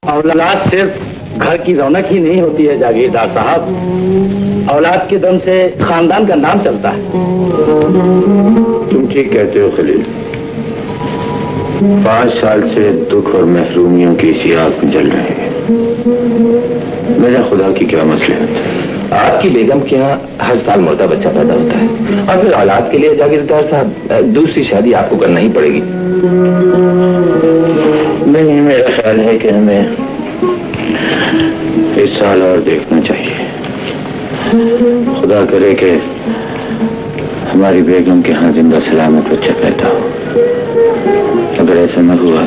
औलाद सिर्फ घर की रौनक ही नहीं होती है जागीरदार साहब, औलाद के दम से खानदान का नाम चलता है। तुम ठीक कहते हो खलील। 5 साल से दुख और महरूमियों की इसी आग में जल रहे हैं। मेरा खुदा की क्या मसला है? आपकी बेगम के यहाँ हर साल मुर्दा बच्चा पैदा होता है और फिर औलाद के लिए जागीरदार साहब दूसरी शादी आपको करना ही पड़ेगी। नहीं, मेरा ख्याल है कि हमें इस साल और देखना चाहिए। खुदा करे कि हमारी बेगम के यहाँ जिंदा सलामत बच्चा पैदा हो। अगर ऐसा न हुआ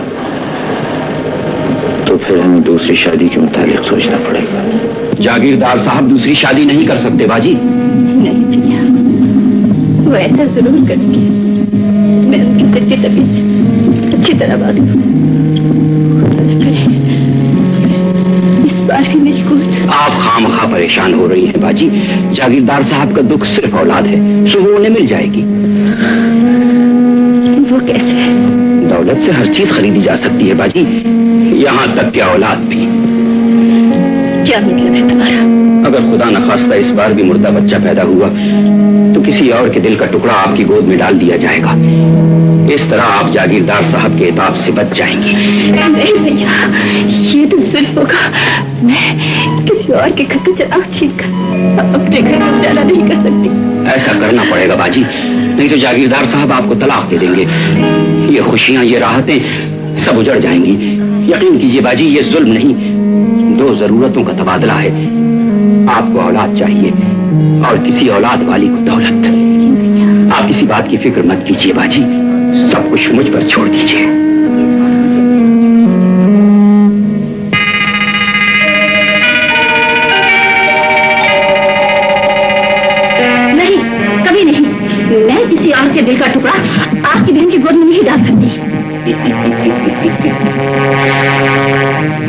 तो फिर हमें दूसरी शादी के मुतालिक सोचना पड़ेगा। जागीरदार साहब दूसरी शादी नहीं कर सकते बाजी। नहीं भैया, वो ऐसा जरूर करेंगे। मैं उनकी सच्ची तबीयत से अच्छी तरह बात करूं। इस बार भी मेरी गोद। आप खामखा परेशान हो रही हैं बाजी। जागीरदार साहब का दुख सिर्फ औलाद है, सो वो उन्हें मिल जाएगी। वो कैसे? दौलत से हर चीज खरीदी जा सकती है बाजी, यहाँ तक क्या औलाद भी। क्या मतलब है तुम्हारा? अगर खुदा न खास्ता इस बार भी मुर्दा बच्चा पैदा हुआ तो किसी और के दिल का टुकड़ा आपकी गोद में डाल दिया जाएगा। इस तरह आप जागीरदार साहब के इताब से बच जाएंगी। नहीं भैया, ये तो सिर्फ होगा। मैं किसी और के घर का चिराग छीनकर अपने घर में उजाला नहीं कर सकती। ऐसा करना पड़ेगा बाजी, नहीं तो जागीरदार साहब आपको तलाक दे देंगे। ये खुशियां, ये राहतें सब उजड़ जाएंगी। यकीन कीजिए बाजी, ये जुल्म नहीं, 2 जरूरतों का तबादला है। आपको औलाद चाहिए और किसी औलाद वाली को दौलत। आप किसी बात की फिक्र मत कीजिए बाजी, सब कुछ मुझ पर छोड़ दीजिए। नहीं, कभी नहीं। मैं किसी और के दिल का टुकड़ा आपकी बहन की गोद में नहीं डाल सकती।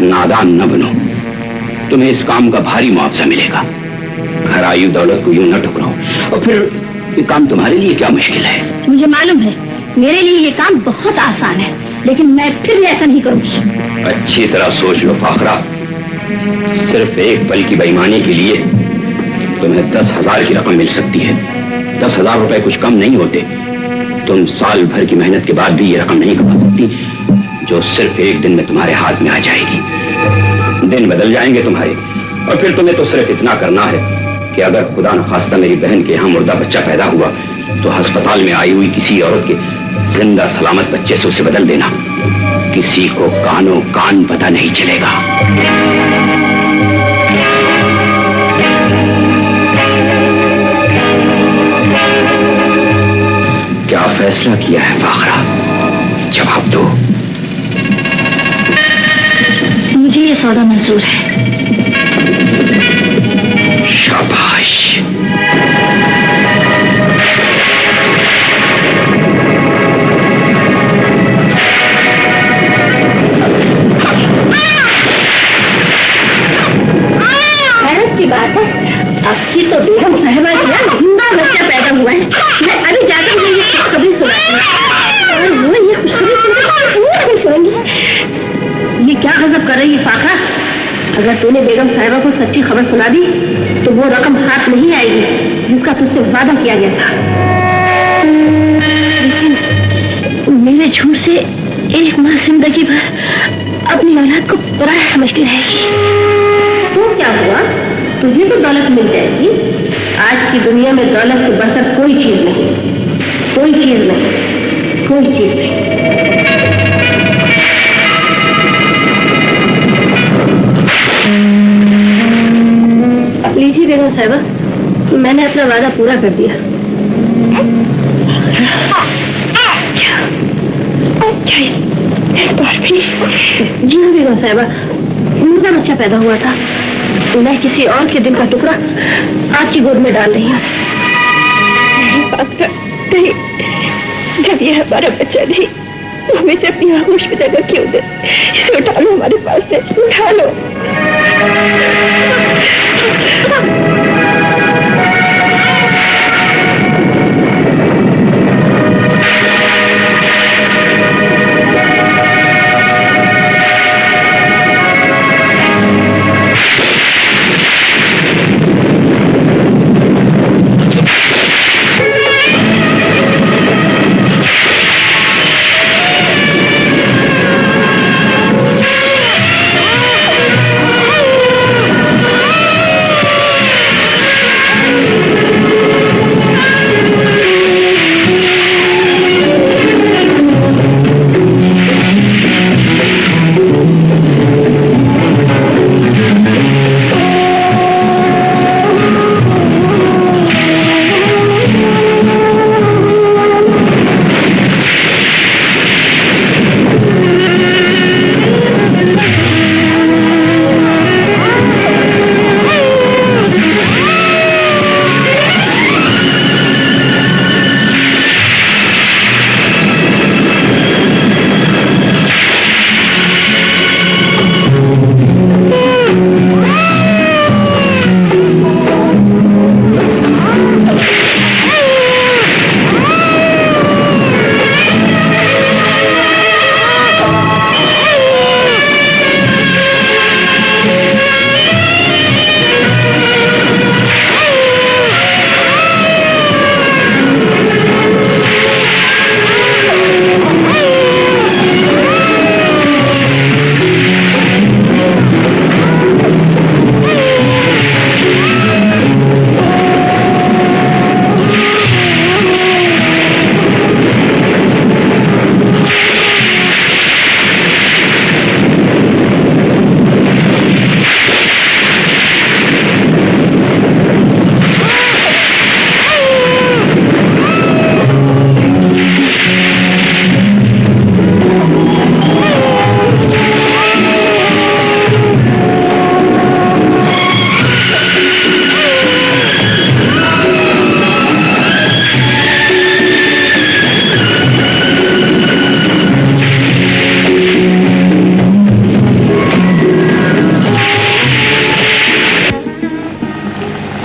नादान न बनो, तुम्हें इस काम का भारी मुआवजा मिलेगा। घर आयु दौलत को यूं न ठुकराओ। और फिर ये काम तुम्हारे लिए क्या मुश्किल है? मुझे मालूम है, मेरे लिए ये काम बहुत आसान है, लेकिन मैं फिर भी ऐसा नहीं करूंगी। अच्छी तरह सोच लो फाखरा, सिर्फ एक पल की बेईमानी के लिए तुम्हें 10,000 की रकम मिल सकती है। 10,000 रुपए कुछ कम नहीं होते। तुम साल भर की मेहनत के बाद भी ये रकम नहीं कमा सकती, जो सिर्फ एक दिन में तुम्हारे हाथ में आ जाएगी। दिन बदल जाएंगे तुम्हारे, और फिर तुम्हें तो सिर्फ इतना करना है कि अगर खुदा न खास्ता मेरी बहन के यहाँ मुर्दा बच्चा पैदा हुआ तो अस्पताल में आई हुई किसी औरत के जिंदा सलामत बच्चे से उसे बदल देना। किसी को कानों कान पता नहीं चलेगा। क्या फैसला किया है फाखरा? जवाब दो। मुझे ये सौदा मंजूर है। शाबाश। हैरत की बात है, आपकी तो बेगम साहिबा का जिंदा बच्चा पैदा हुआ है। मैं अभी जाकर मुझे ये खुशखबरी सुनाती हूँ और वो ये खुशखबरी सुनकर खुश होंगी। ये क्या गजब कर रही है फाखरा? अगर तूने बेगम साहिबा को सच्ची खबर सुना दी तो वो रकम हाथ नहीं आएगी जिसका तुझसे वादा किया गया था। लेकिन मेरे झूठ से एक माँ जिंदगी भर अपनी औलाद को पराया समझती रहेगी। तो क्या हुआ? तुझे तो दौलत मिल जाएगी। आज की दुनिया में दौलत से बढ़कर कोई चीज नहीं, कोई चीज नहीं, कोई चीज नहीं। लीजिए बेगम साहिबा, मैंने अपना वादा पूरा कर दिया। जी हाँ बेगम साहिबा, मुर्दा बच्चा पैदा हुआ था। मैं किसी और के दिल का टुकड़ा आपकी गोद में डाल रही हूँ। नहीं, जब ये हमारा बच्चा नहीं तो हमें से अपनी आगोश में जगह क्यों दे? इसे उठा लो, हमारे पास से उठा लो।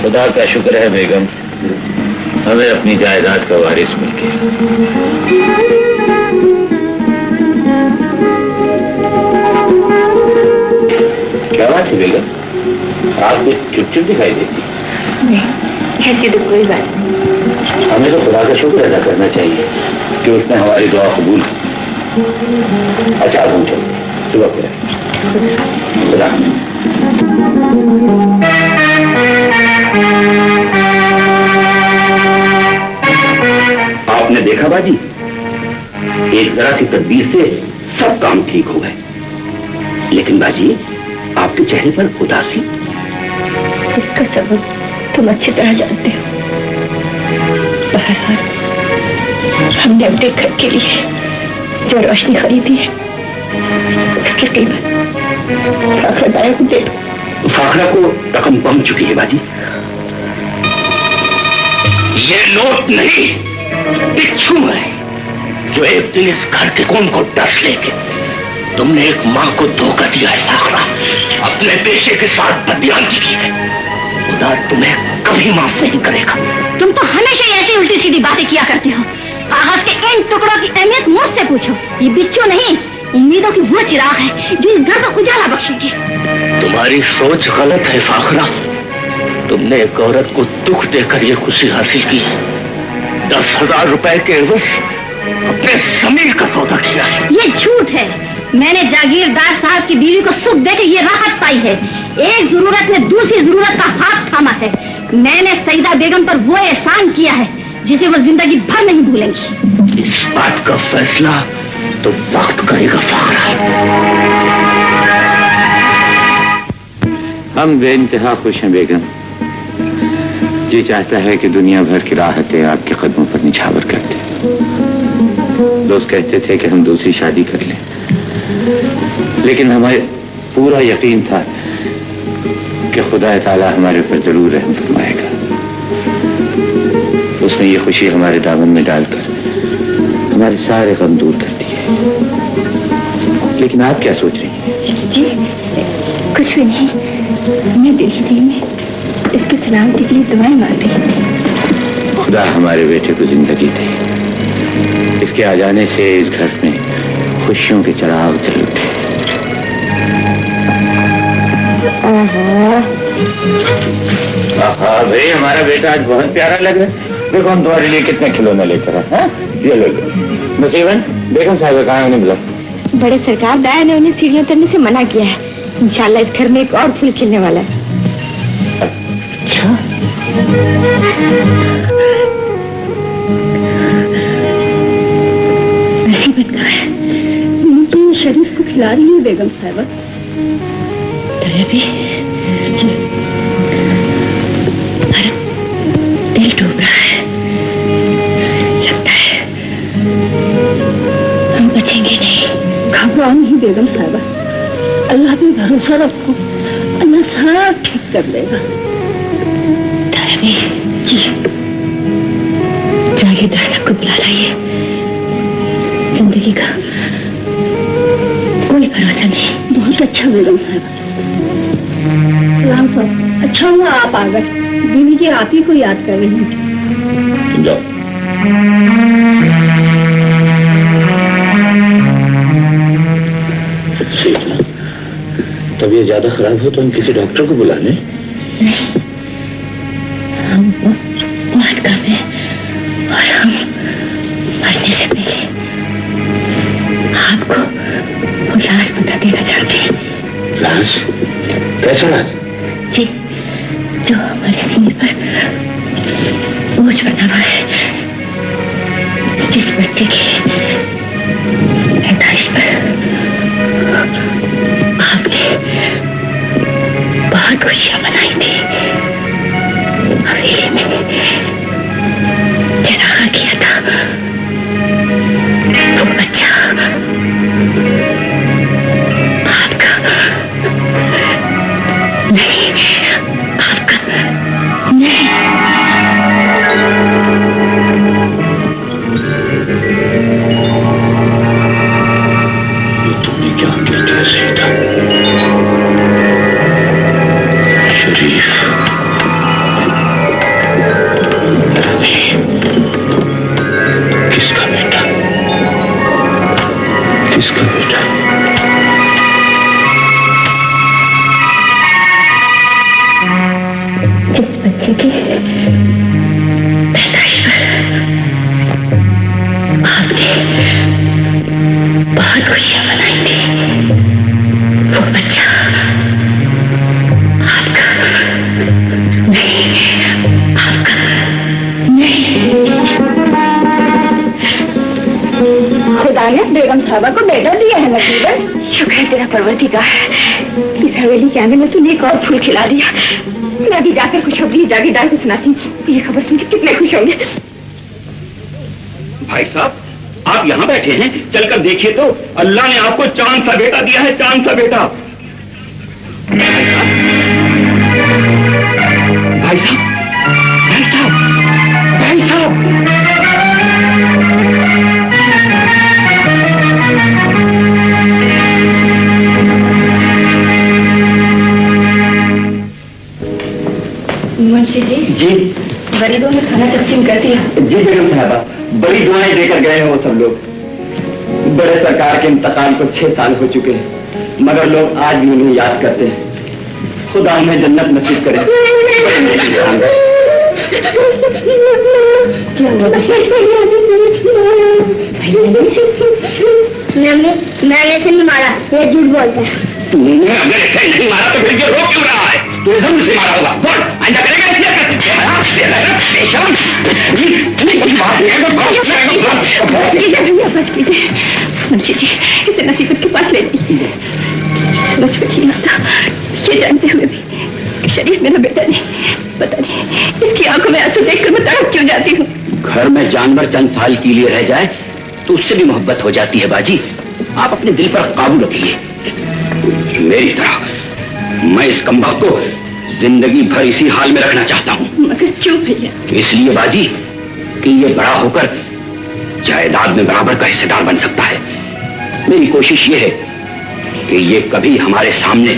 खुदा का शुक्र है बेगम, हमें अपनी जायदाद का वारिस मिल गया। क्या बात है बेगम, आप कुछ चुप दिखाई देती? नहीं, ऐसी तो कोई बात नहीं। हमें तो खुदा का शुक्र अदा करना चाहिए कि उसने हमारी दुआ कबूल की। अच्छा आप चलो, सुबह खुदा। आपने देखा बाजी, एक जरा सी तदबीर से सब काम ठीक हो गए। लेकिन बाजी, आपके चेहरे पर उदासी। इसका सबब तुम अच्छी तरह जानते हो। बहरहाल हमने अपने घर के लिए जो रोशनी खरीदी है उसकी कीमत फाखरा दाया को दे दो। फाखरा को रकम पहुंच चुकी है बाजी। ये नोट नहीं, बिच्छू है जो एक दिन इस घर के कौन को डस लेके। तुमने एक माँ को धोखा दिया है फाखरा, अपने पेशे के साथ बदयानगी की है। खुदा तुम्हें कभी माफ नहीं करेगा। तुम तो हमेशा ऐसी उल्टी सीधी बातें किया करते हो। कागज के इन टुकड़ों की अहमियत मुझसे पूछो। ये बिच्छू नहीं, उम्मीदों की वो चिराग है जो इस घर को उजाला बख्शेगी। तुम्हारी सोच गलत है फाखरा। तुमने एक औरत को दुख देकर ये खुशी हासिल की है। 10,000 रुपए के एवज अपने ज़मीर का सौदा किया है। ये झूठ है। मैंने जागीरदार साहब की बीवी को सुख देकर ये राहत पाई है। एक जरूरत में दूसरी जरूरत का हाथ थामा है। मैंने सईदा बेगम पर वो एहसान किया है जिसे वो जिंदगी भर नहीं भूलेंगी। इस बात का फैसला तो वक्त करेगा फाखरा। हम बेइंतहा खुश हैं बेगम। जी चाहता है कि दुनिया भर की राहतें आपके कदमों पर निछावर कर दें। दोस्त कहते थे कि हम दूसरी शादी कर लें, लेकिन हमें पूरा यकीन था कि खुदा ताला हमारे ऊपर जरूर रहम फरमाएगा। उसने ये खुशी हमारे दामन में डालकर हमारे सारे गम दूर कर दिए। लेकिन आप क्या सोच रही हैं? जी कुछ भी नहीं, मैं दिल में इसकी सलामती के लिए दुआएं मांग रही थी। खुदा हमारे बेटे को जिंदगी दे। इसके आ जाने से इस घर में खुशियों के चिराग जल उठे। भाई हमारा बेटा आज बहुत प्यारा लग रहा है। देखो हम तुम्हारे लिए कितने खिलौने लेकर आए। ये लो लो। नसीबन बेगम साहब कहाँ उन्हें बुला। बड़े सरकार दाया ने उन्हें सीढ़ियों चढ़ने से मना किया है। इंशाल्लाह इस घर में एक और फूल खिलने वाला है। अच्छा नसीबन कहाँ है? मुझे शरीफ को खिला रही है बेगम साहबा। दिल डूब रहा है, लगता है हम बचेंगे नहीं। घबराओ नहीं बेगम साहबा, अल्लाह पे भरोसा रखो, अल्लाह सब ठीक कर देगा। जी जागीरदार साहब को बुला लाइए। जिंदगी का कोई भरोसा नहीं। बहुत अच्छा बेगम साहबा। सलाम साहब, अच्छा हुआ आप आ गए। बीवी जी आप ही को याद कर रही थी। जाओ। तबीयत ज्यादा खराब हो तो हम किसी डॉक्टर को बुला लें। नहीं, हम बहुत कम है और हम मरने से पहले आपको वो राज बता देना चाहते हैं। राज? कैसा राज? जी, जो हमारे सीने पर बोझ बना हुआ है, जिस बच्चे की पैदाइश पर आपने बहुत खुशियां मनाई थी। हवेली में चरागा किया था। वो बच्चा आपका नहीं, आपका नहीं। ये तुमने क्या किया था सीता? शरीफ बच्चों की पैदाइश पर आपने बहुत खुशियां मनाई थी। वो बच्चा आपका नहीं, आपका नहीं। खुदा ने बेगम साहबा को बेटा दिया है नसीबन। शुक्र है तेरा परवरदिगार, इस हवेली के आंगन में तूने एक और फूल खिला दिया। मैं भी जाकर खुशखबरी जागीरदार को सुनाती हूँ, ये खबर सुन के कितने खुश होंगे। भाई साहब, आप यहाँ बैठे हैं, चलकर देखिए तो अल्लाह ने आपको चांद सा बेटा दिया है, चांद सा बेटा। भाई साहब, भाई साहब, भाई साहब, मुंशी जी। जी गरीबों में खाना तकसीम कर दिया। जी बेगम साहबा, बड़ी दुआएं देकर गए हैं वो सब लोग। बड़े सरकार के इंतकाल को 6 साल हो चुके हैं, मगर लोग आज भी उन्हें याद करते हैं। खुदा उन्हें जन्नत नसीब करे। मैंने इसे नहीं मारा, ये झूठ बोलता है। तुमने अगर इसे नहीं मारा तो फिर ये रो क्यों रहा है? तूने समझ से मारा होगा। बोल, आइंदा करेगा ऐसे? मुंशी जी, इसे नसीबत के पास ले लीजिए। बचपन ही आता, ये जानते हुए भी शरीफ मेरा बेटा नहीं। पता नहीं इसकी आंखों में आंसू देखकर मैं तड़प क्यों जाती हूँ। घर में जानवर चंद साल के लिए रह जाए तो उससे भी मोहब्बत हो जाती है बाजी। आप अपने दिल पर काबू रखिए। मेरी तरह मैं इस कमबख्त को जिंदगी भर इसी हाल में रखना चाहता हूँ। मगर क्यों भैया? इसलिए बाजी कि ये बड़ा होकर जायदाद में बराबर का हिस्सेदार बन सकता है। मेरी कोशिश ये है कि ये कभी हमारे सामने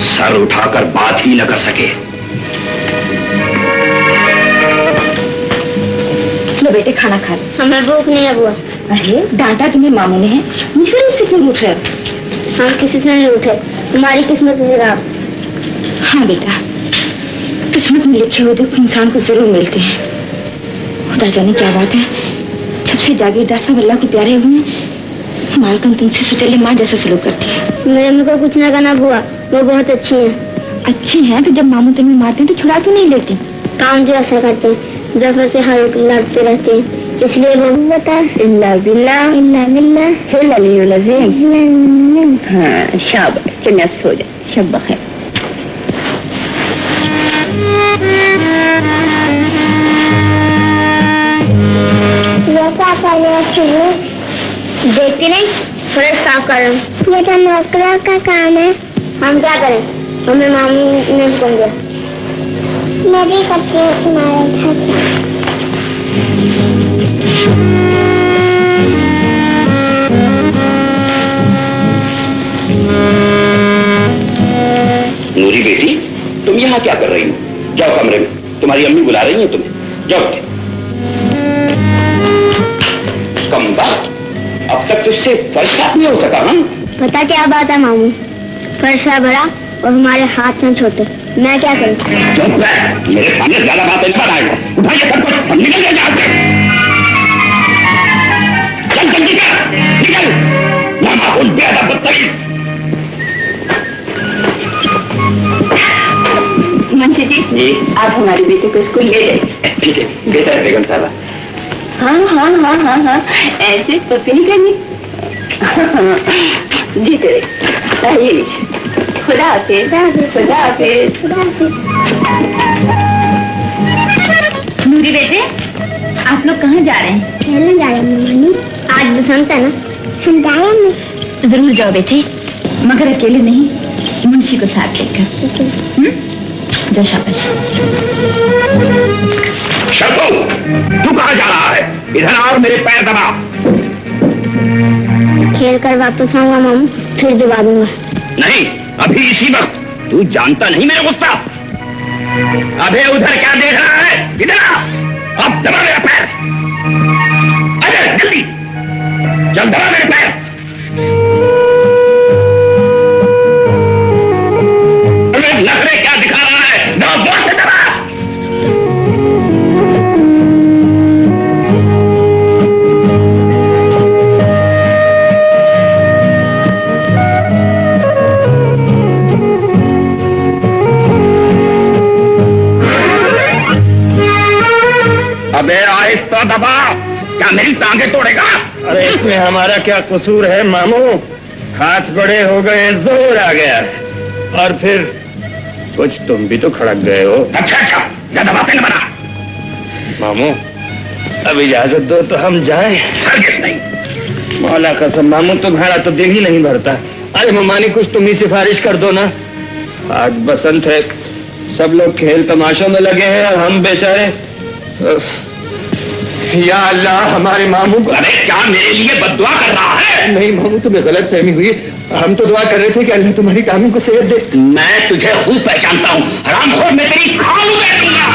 सर उठाकर बात ही न कर सके। लो बेटे, खाना खा लो। हमें भूख नहीं है बुआ। अरे डांटा तुम्हें मामू ने है, मुझे उससे क्यों उठ रहे हो? हम किसी से नहीं उठे, तुम्हारी किस्मत है आप। हाँ बेटा, किस्मत में लिखे हुए दुख इंसान को जरूर मिलते हैं। खुदा जाने क्या बात है, जब से जागीरदार साहब अल्लाह को प्यारे हुए हैं, मालकम तुमसे सुतेली माँ जैसा सलूक करती है। मेरे अम्मी को कुछ ना कहना बुआ, वो बहुत अच्छी है। अच्छी है तो जब मामू तुम्हें मारते हैं तो छुड़ा क्यों नहीं लेते? काम जो ऐसा करते हैं, जफर से हर वक्त लड़ते रहते हैं, इसलिए वो बता इल्ला बिल्ला इल्ला बिल्ला हिल अज़ीम। हाँ शाबाश, चलिए अब सो जाए। शब बखैर। देखती नहीं, थोड़ा साफ कर रहा हूँ। ये तो नौकरों का काम है। हम क्या करें, हमें मामू ने हुक्म दिया। मैं भी करती हूँ तुम्हारे घर। नूरी बेटी, तुम यहाँ क्या कर रही हो? जाओ कमरे में, तुम्हारी अम्मी बुला रही है तुम्हें। जाओ। कमबख्त, अब तक तुझसे फर्श साफ नहीं हो सका। हाँ, पता क्या बात है मामू, फर्शा बड़ा और हमारे हाथ में छोटे, मैं क्या करूँ? चुप रह, मेरे सामने ज्यादा बात नहीं बताएगा। उठाइए सब कुछ, हम निकल जाए यहाँ से। चल जल्दी कर, निकल। नामाकुल बेअदब बदतमीज। मुंशी जी, आप हमारे बेटे को स्कूल ले जाइए। ठीक है, बेटा है बेगम साहबा। हाँ हाँ हाँ हाँ हाँ, ऐसे पप्पी नहीं करनी। जी तेरे खुदा हाफिज। खुदा हाफिज। नूरी बेटे, आप लोग कहाँ जा रहे हैं? खेलने जा रहे हैं मम्मी, आज बसंत है ना। हम जाएंगे। जरूर जाओ बेटे, मगर अकेले नहीं, मुंशी को साथ लेकर। जो शाबाश। शर्फू, तू कहाँ जा रहा है? इधर आओ, मेरे पैर दबा। खेल कर वापस आऊंगा मामू, फिर दबा दूंगा। नहीं, अभी इसी वक्त। तू जानता नहीं मेरा गुस्सा। अबे उधर क्या देख रहा है? इधर आ, अब दबा मेरा पैर। अरे जल्दी चल, दबा मेरे पैर। अरे नखरे क्या दिखा रहा है? दबा, जोर से दबा। अबे आहिस्ता दबा, क्या मेरी टांगे तोड़ेगा? अरे इसमें हमारा क्या कसूर है मामू? हाथ बड़े हो गए, जोर आ गया, और फिर कुछ तुम भी तो खड़क गए हो। अच्छा अच्छा, ज्यादा बातें न बना। मामू अब इजाजत दो तो हम जाएं। हरगिज़ नहीं। मौला कसम मामू, तुम्हारा तो दिल ही नहीं भरता। अरे ममानी कुछ तुम ही सिफारिश कर दो ना। आज बसंत है, सब लोग खेल तमाशों में लगे हैं और हम बेचारे। या अल्लाह, हमारे मामू को। अरे क्या मेरे लिए बद्दुआ कर रहा है? नहीं मामू, तुम्हें गलत फहमी हुई। हम तो दुआ कर रहे थे कि अल्लाह तुम्हारी कानों को सेहत दे। मैं तुझे खूब पहचानता हूँ, हरामखोर, मैं तेरी खाल उड़ाऊंगा।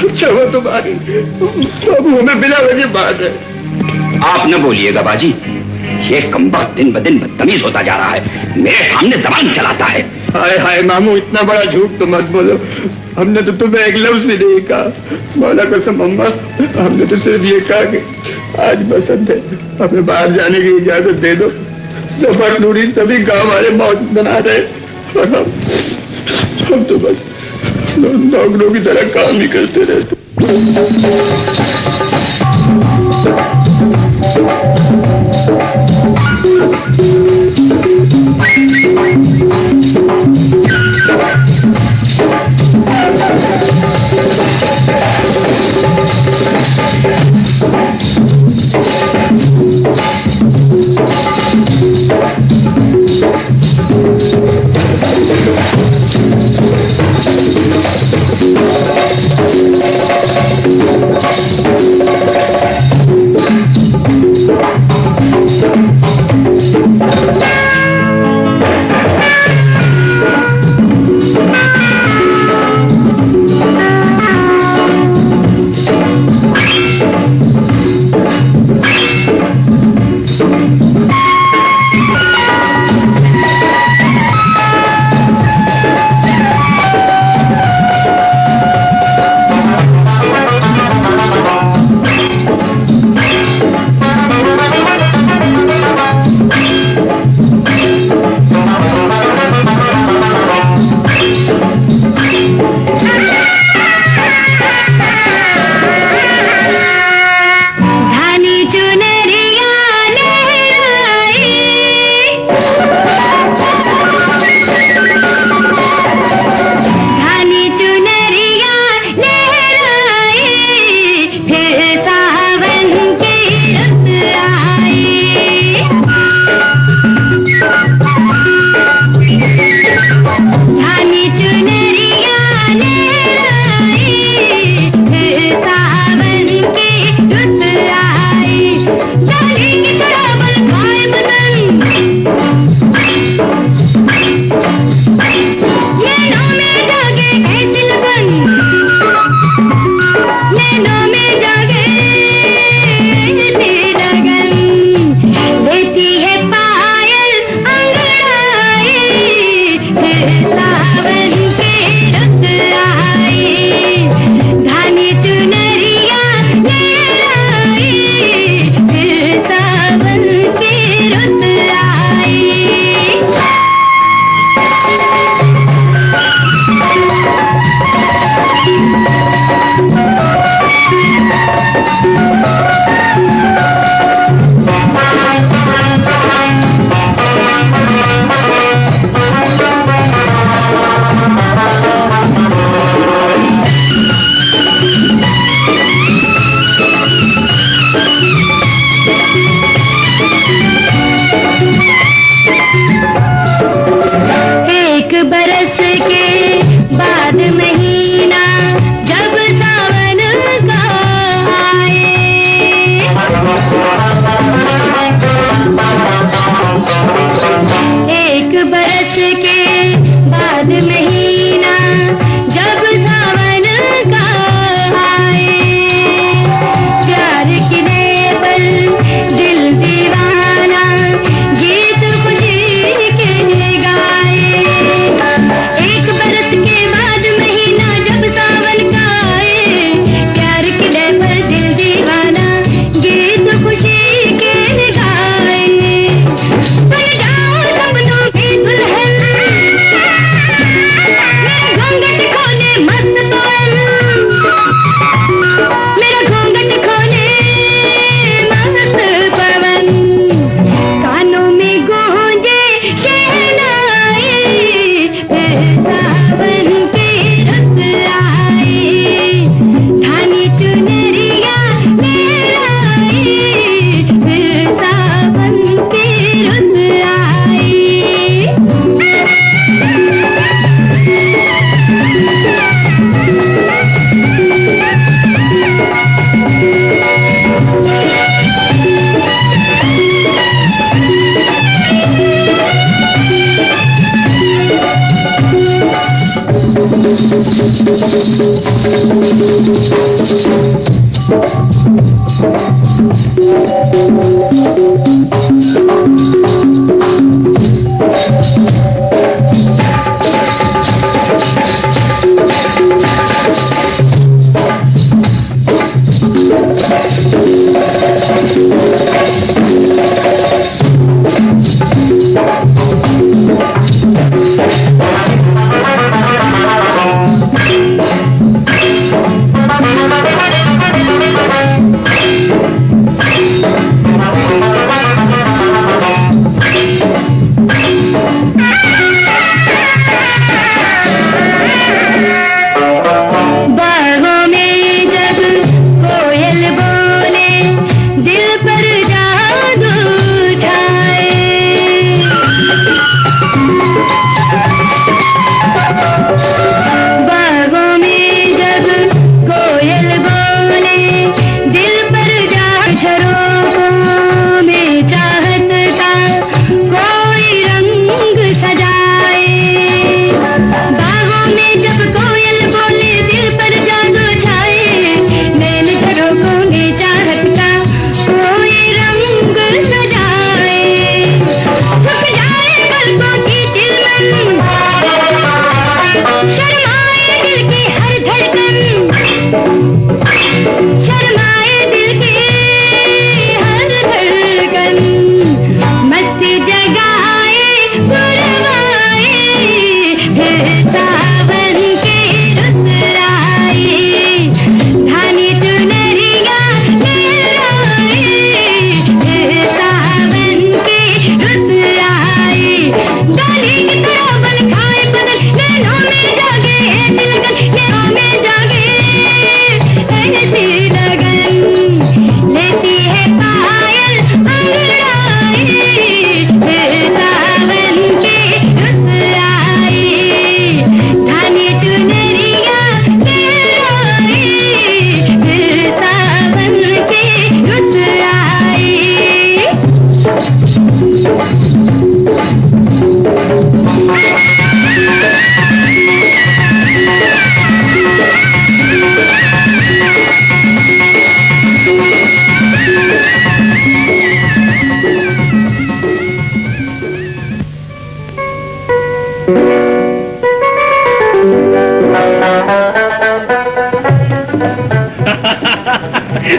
अच्छा वो तुम्हारी बाबू हमें बिना वजह बात है। आप न बोलिएगा बाजी, ये कमबख्त दिन ब दिन बदतमीज होता जा रहा है, मेरे सामने जबान चलाता है। हाय हाय मामू, इतना बड़ा झूठ तो मत बोलो। हमने तो तुम्हें एक लफ्ज भी नहीं कहा। मौला कसम अम्मा, हमने तो सिर्फ ये कहा कि आज बसंत है, हमें बाहर जाने की इजाजत दे दो। जफर नूरी सभी गांव वाले मौत बना रहे और हम तो बस नौकरों की तरह काम ही करते रहते।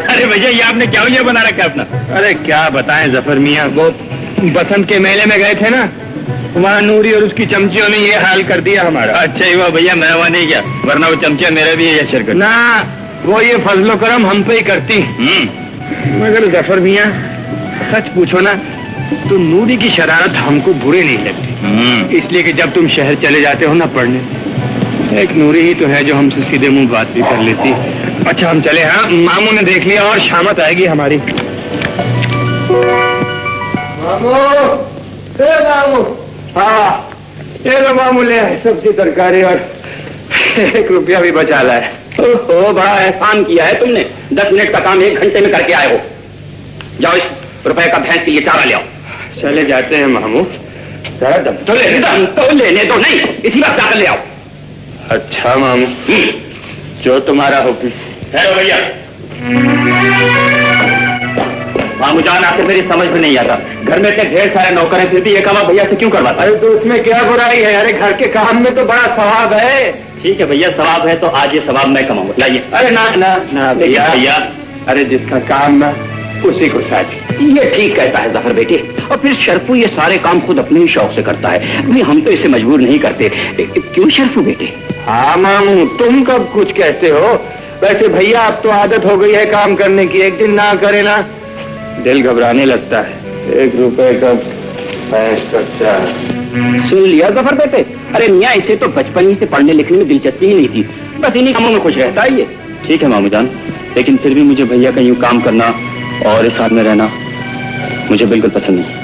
अरे भैया, ये आपने क्या हुलिया बना रखा है अपना? अरे क्या बताएं जफर मियाँ, वो बसंत के मेले में गए थे ना, वहाँ नूरी और उसकी चमचियों ने ये हाल कर दिया हमारा। अच्छा ही हुआ भैया, मैं वहाँ नहीं गया, वरना वो चमचिया मेरा भी ये शरकत ना, वो ये फजलो करम हम पे ही करती। मगर जफर मियाँ सच पूछो ना तो नूरी की शरारत हमको बुरी नहीं लगती, इसलिए कि जब तुम शहर चले जाते हो ना पढ़ने, एक नूरी ही तो है जो हमसे सीधे मुंह बात भी कर लेती। अच्छा हम चले। हाँ, मामू ने देख लिया और शामत आएगी हमारी। मामू, मामू, हाँ ये लो मामू, ले आए सब्जी तरकारी और 1 रुपया भी बचा ला है। ओहो, बड़ा एहसान किया है तुमने, 10 मिनट का काम 1 घंटे में करके आए हो। जाओ इस रुपए का भैंस के लिए चारा ले आओ। चले जाते हैं मामू, जरा दम तो लेने दो, नहीं इसी बात जाकर ले आओ। अच्छा मामू, जो तुम्हारा हुक्म। है भैया, मामू जान आखिर मेरी समझ में नहीं आता, घर में इतने ढेर सारे नौकर हैं, फिर भी ये काम आप भैया से क्यों करवाते? अरे तो उसमें क्या बुराई है? अरे घर के काम में तो बड़ा सवाब है। ठीक है भैया, सवाब है तो आज ये सवाब मैं कमाऊंगा, लाइए। अरे ना ना ना भैया, अरे जिसका काम ना उसी को साझ। ये ठीक कहता है जफर बेटे, और फिर शरफू ये सारे काम खुद अपने ही शौक से करता है, अभी हम तो इसे मजबूर नहीं करते। क्यों शरफू बेटे? हाँ मामू, तुम कब कुछ कहते हो? वैसे भैया अब तो आदत हो गई है काम करने की, एक दिन ना करे ना दिल घबराने लगता है। 1 रुपए का भैंस का चारा। सुन लिया जफर बेटे, अरे मियाँ इसे तो बचपन ही से पढ़ने लिखने में दिलचस्पी ही नहीं थी, बस इन्हीं कामों में खुश रहता है ये। ठीक है मामू जान, लेकिन फिर भी मुझे भैया का यूं काम करना और इस हाथ में रहना मुझे बिल्कुल पसंद नहीं।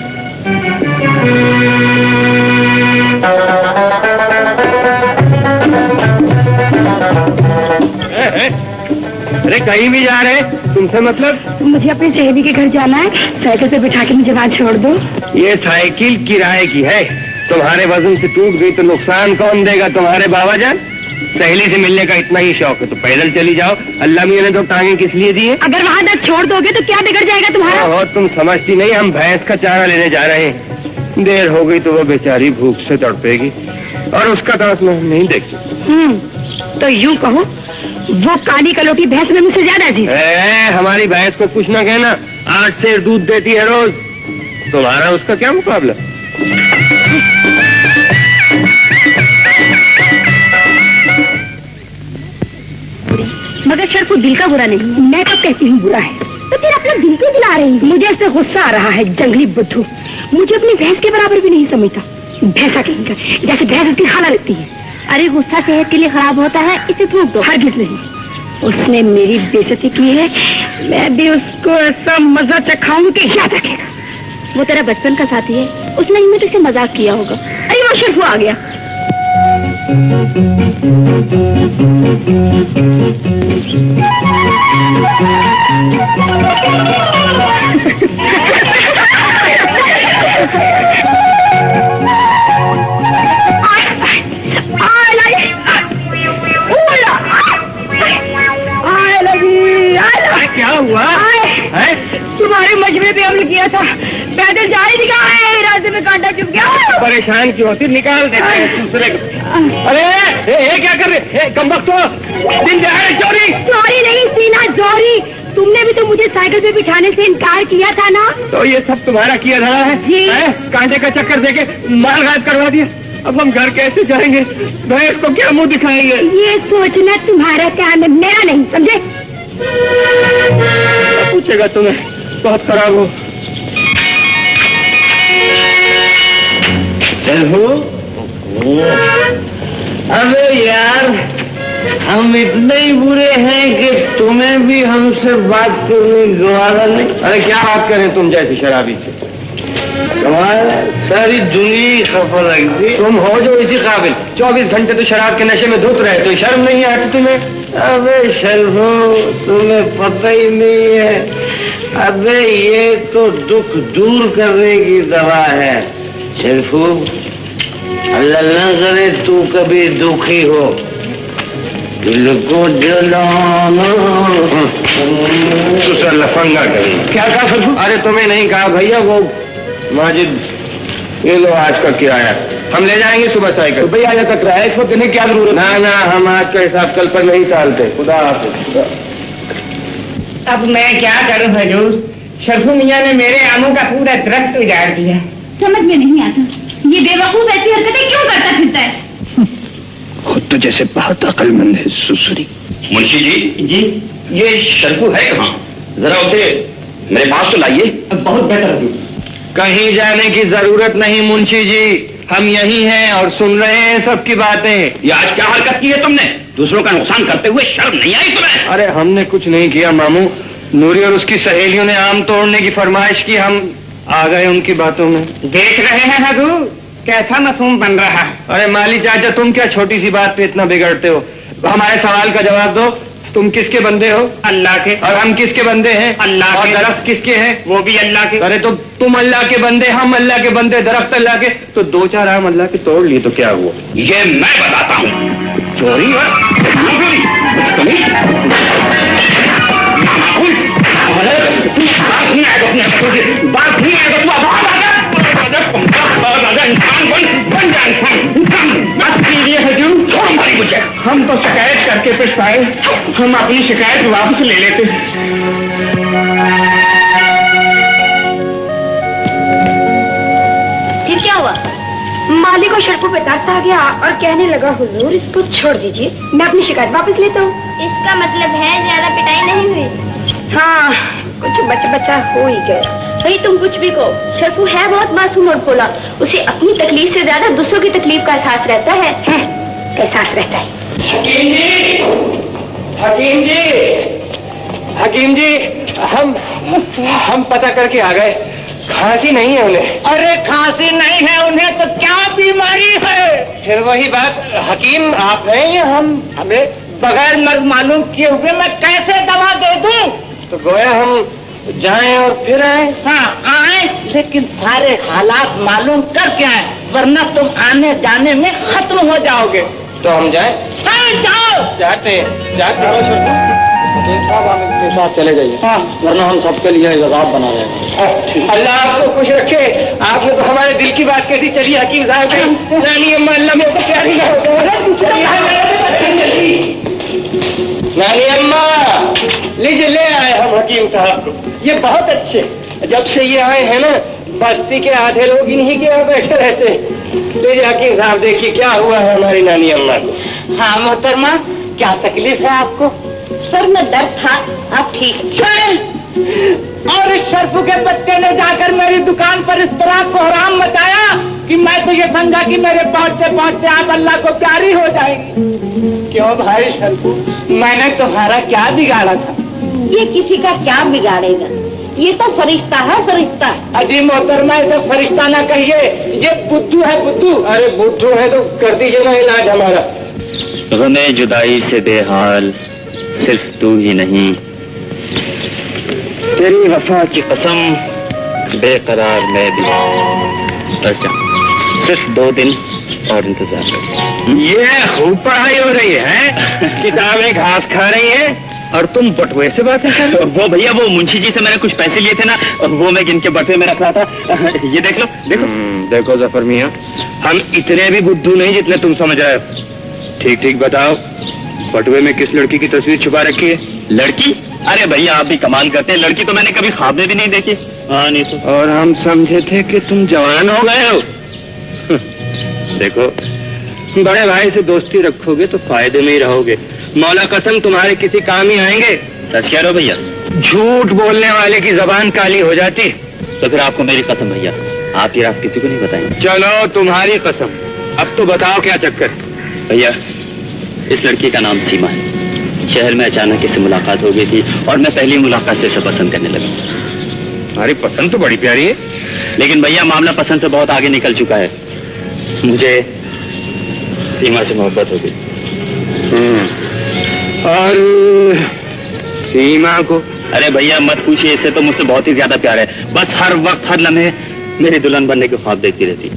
अरे कहीं भी जा रहे? तुमसे मतलब? मुझे अपनी सहेली के घर जाना है, साइकिल पे बिठा के मुझे वहाँ छोड़ दो। ये साइकिल किराए की है, तुम्हारे वजन से टूट गई तो नुकसान कौन देगा? तुम्हारे बाबा जान। सहेली से मिलने का इतना ही शौक है तो पैदल चली जाओ। अल्लाह मियां ने तो टांगे किस लिए दी है? अगर वहाँ तक छोड़ दोगे तो क्या बिगड़ जाएगा तुम्हारा? और तुम समझती नहीं, हम भैंस का चारा लेने जा रहे हैं। देर हो गई तो वो बेचारी भूख से तड़पेगी और उसका दांत में नहीं देख सकते। तो यूं कहो वो काली कलोटी भैंस में मुझसे ज्यादा जी। हमारी भैंस को कुछ ना कहना, 8 सेर दूध देती है रोज। तुम्हारा उसका क्या मुकाबला? मगर शर्फू दिल का बुरा नहीं, मैं तो कहती हूँ बुरा है। तो फिर अपना दिल क्यों दिला रही है? मुझे इससे गुस्सा आ रहा है, जंगली बुद्धू। मुझे अपनी भैंस के बराबर भी नहीं समझता। भैंसा कहीं का, जैसे भैंस उसकी खाला लगती है। अरे गुस्सा सेहत के लिए खराब होता है, इसे थूक दो। हरगिज नहीं, उसने मेरी बेइज्जती की है, मैं भी उसको ऐसा मजा चखाऊं कि याद रखेगा। वो तेरा बचपन का साथी है, उसने ही में तुझसे मजाक किया होगा। अरे वो शर्फू आ गया। क्या हुआ? तुम्हारे मजबे पे हमने किया था, पैदल जा ही निकाल, रास्ते में कांटा चुप गया। परेशान क्यों होती, निकाल देते हैं दूसरे को। अरे ये क्या कर रहे? कमबख्तो, दिन दहाड़े चोरी। चोरी नहीं सीना चोरी। तुमने भी तो मुझे साइकिल पे बिठाने से इनकार किया था ना। तो ये सब तुम्हारा किया धरा है? कांटे का चक्कर देके माल गायब करवा दिया। अब हम घर कैसे जाएंगे? भैंस को क्या मुंह दिखाएंगे? ये सोचना तुम्हारा काम है, मेरा नहीं, समझे? पूछेगा तुम्हें, बहुत खराब हो। अबे यार, हम इतने ही बुरे हैं कि तुम्हें भी हमसे बात करने गवारा नहीं। अरे क्या बात करें तुम जैसे शराबी से? सारी दुनिया खफा लगती। तुम हो जो इसी काबिल, 24 घंटे तो शराब के नशे में धुत रहे, तो शर्म नहीं आती तुम्हें? अबे शर्फो, तुम्हें पता ही नहीं है। अबे ये तो दुख दूर करने की दवा है शर्फो। अल्लाह न करे तू कभी दुखी हो, दिल को जलाना। लफंगा कहीं क्या कहा शर्फो? अरे तुम्हें नहीं कहा भैया, वो माजिद ये लो आज का किराया, हम ले जाएंगे सुबह साइकिल। भैया आने का किराया इसको देने की क्या जरूरत? ना ना, हम आज का हिसाब कल पर नहीं टालते। खुदा हाफिज। अब मैं क्या करूं हजूर, शर्फू मियां ने मेरे आमों का पूरा दरख्त उजाड़ दिया। समझ में नहीं आता, ये बेवकूफ ऐसी हरकतें क्यों करता फिरता है? खुद तो जैसे बहुत अकलमंद है सुसुरी। मुंशी जी, ये शर्फू है कहाँ? जरा उसे मेरे पास तो लाइए। बहुत बेहतर। कहीं जाने की जरूरत नहीं मुंशी जी, हम यही हैं और सुन रहे हैं सबकी बातें। ये आज क्या हरकत की है तुमने? दूसरों का नुकसान करते हुए शर्म नहीं आई तुम्हें? अरे हमने कुछ नहीं किया मामू, नूरी और उसकी सहेलियों ने आम तोड़ने की फरमाइश की, हम आ गए उनकी बातों में। देख रहे हैं हजूर कैसा मासूम बन रहा है। अरे माली चाचा, तुम क्या छोटी सी बात पे इतना बिगड़ते हो? हमारे सवाल का जवाब दो, तुम किसके बंदे हो? अल्लाह के। और हम किसके बंदे हैं? अल्लाह और के। दरख्त किसके हैं? वो भी अल्लाह के। अरे तो तुम अल्लाह के बंदे, हम अल्लाह के बंदे, दरख्त अल्लाह के, तो 2-4 आम अल्लाह के तोड़ लिए तो क्या हुआ? ये मैं बताता हूँ। चोरी और चोरी, बात नहीं आएगा बन जा इंसान। बस कीजिए हजूर, छोड़ो हमारी मुझे। हम तो शिकायत करके पछताए, हम अपनी शिकायत वापस ले लेते। फिर क्या हुआ? मालिक को शर्फू पे तरस आ गया और कहने लगा, हुजूर इसको छोड़ दीजिए, मैं अपनी शिकायत वापस लेता हूँ। इसका मतलब है ज्यादा पिटाई नहीं हुई? हाँ, कुछ बचा हो ही गया। भाई तुम कुछ भी कहो, शर्फू है बहुत मासूम और भोला, उसे अपनी तकलीफ से ज्यादा दूसरों की तकलीफ का एहसास रहता है। एहसास रहता है। हकीम जी, हकीम जी, हकीम जी, हम पता करके आ गए, खांसी नहीं है उन्हें। अरे खांसी नहीं है उन्हें तो क्या बीमारी है? फिर वही बात, हकीम आप हैं या हम? हमें बगैर मर्ग मालूम किए हुए मैं कैसे दवा दे दूं? तो गोया हम जाएं और फिर आए। हाँ आए, लेकिन सारे हालात मालूम करके आए, वरना तुम आने जाने में खत्म हो जाओगे। तो हम जाएं? हाँ जाओ। जाते साहब हम इनके साथ चले जाइए, हाँ, वरना हम सबके लिए इजाज़त बना रहे हैं। अल्लाह आपको खुश रखे। आपने तो हमारे दिल की बात कही। चलिए हकीम साहब नानी अम्मा, अल्लाह मेरे को प्यारी ना नानी अम्मा, लीजिए ले आए हम हकीम साहब को। ये बहुत अच्छे, जब से ये आए हैं ना, बस्ती के आधे लोग इन्हीं के यहाँ बैठे रहते। लीजिए हकीम साहब, देखिए क्या हुआ है हमारी नानी अम्मा को। हाँ मोहतरमा, क्या तकलीफ है आपको? सर में दर्द था, आप ठीक है। और इस शर्फू के बच्चे ने जाकर मेरी दुकान पर इस तरह कोहराम मचाया कि मैं तो ये समझा कि मेरे पहुंचते पहुंचते आप अल्लाह को प्यारी हो जाएंगी। क्यों भाई शर्फू, मैंने तुम्हारा क्या बिगाड़ा था? ये किसी का क्या बिगाड़ेगा, ये तो फरिश्ता है, फरिश्ता। अजी मोहतरमा, इसे फरिश्ता ना कहिए, ये बुद्धू है, बुद्धू। अरे बुद्धू है तो कर दीजिए ना इलाज हमारा। गमे जुदाई से बेहाल सिर्फ तू ही नहीं, तेरी वफा की कसम बेकरार मैं भी। बस जा, सिर्फ 2 दिन और इंतजार कर। ये खूब पढ़ाई हो रही है, किताबें घास खा रही है और तुम बटुए से बातें कर रहे हो। वो भैया, वो मुंशी जी से मैंने कुछ पैसे लिए थे ना, वो मैं गिन के बटुए में रख रहा था। ये देख लो, देखो। देखो जफर मियाँ, हम इतने भी बुद्धू नहीं जितने तुम समझ रहे हो। ठीक ठीक बताओ, बटुए में किस लड़की की तस्वीर छुपा रखी है? लड़की? अरे भैया आप भी कमाल करते हैं, लड़की तो मैंने कभी ख्वाब में भी नहीं देखी। हाँ नहीं तो। और हम समझे थे कि तुम जवान हो गए हो। देखो, बड़े भाई से दोस्ती रखोगे तो फायदे में ही रहोगे। मौला कसम तुम्हारे किसी काम ही आएंगे। सच कह रहे हो भैया? झूठ बोलने वाले की जबान काली हो जाती। तो फिर आपको मेरी कसम भैया, आप ये राज किसी को नहीं बताएंगे? चलो तुम्हारी कसम, अब तो बताओ क्या चक्कर। भैया, इस लड़की का नाम सीमा है। शहर में अचानक इससे मुलाकात हो गई थी और मैं पहली मुलाकात से इसे पसंद करने लगा। तुम्हारी पसंद तो बड़ी प्यारी है, लेकिन भैया मामला पसंद से बहुत आगे निकल चुका है। मुझे सीमा से मोहब्बत हो गई। और सीमा को? अरे भैया मत पूछिए, इससे तो मुझसे बहुत ही ज्यादा प्यार है। बस हर वक्त हर लम्हे मेरी दुल्हन बनने के ख्वाब देखती रहती।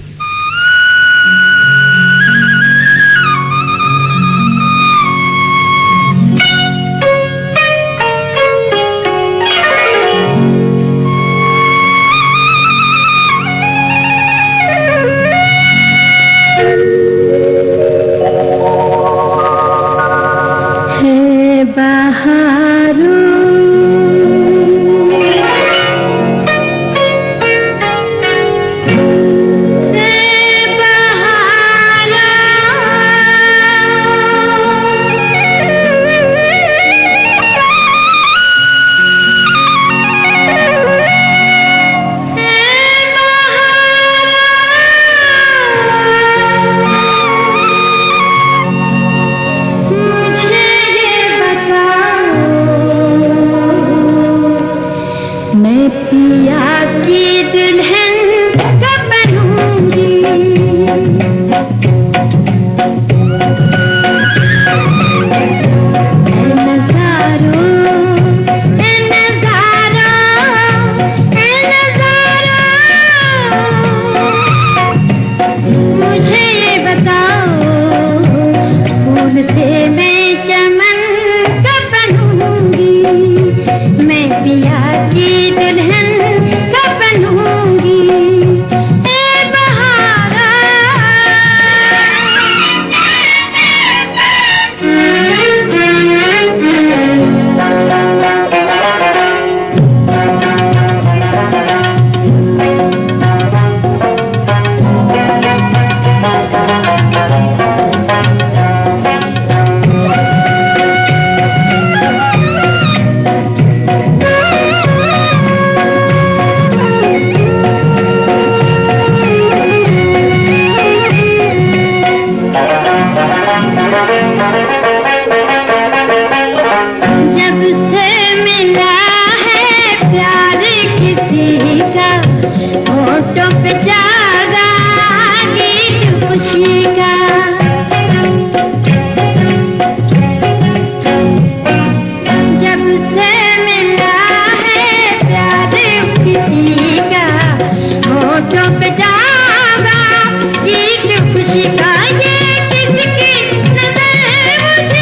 खुशी का ये किसकी नजर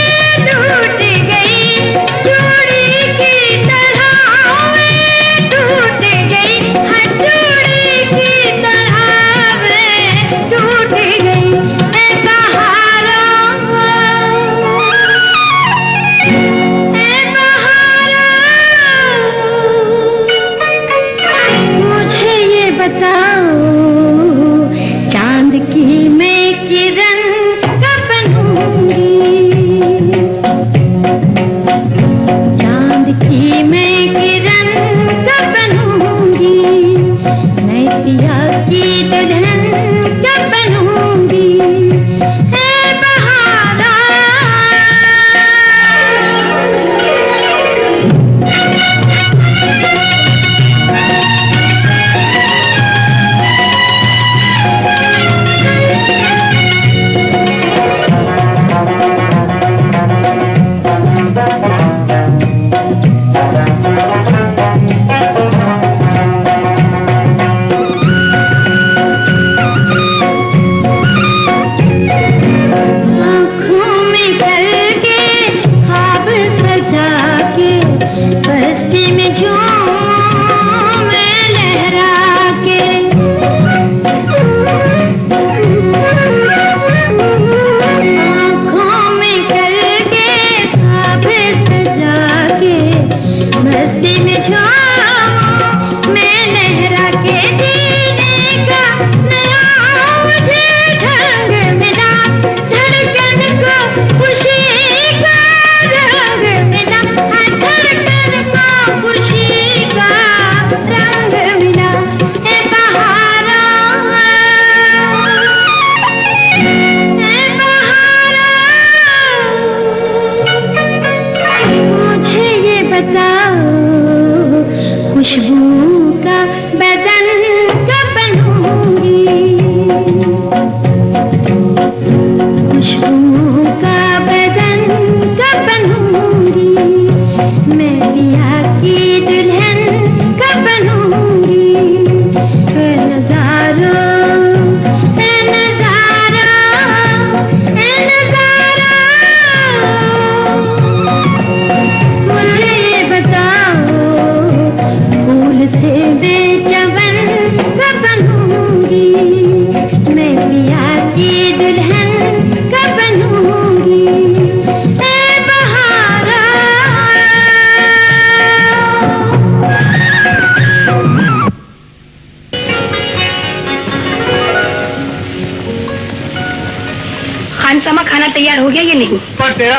खानसामा खाना तैयार हो गया या नहीं? पर तेरा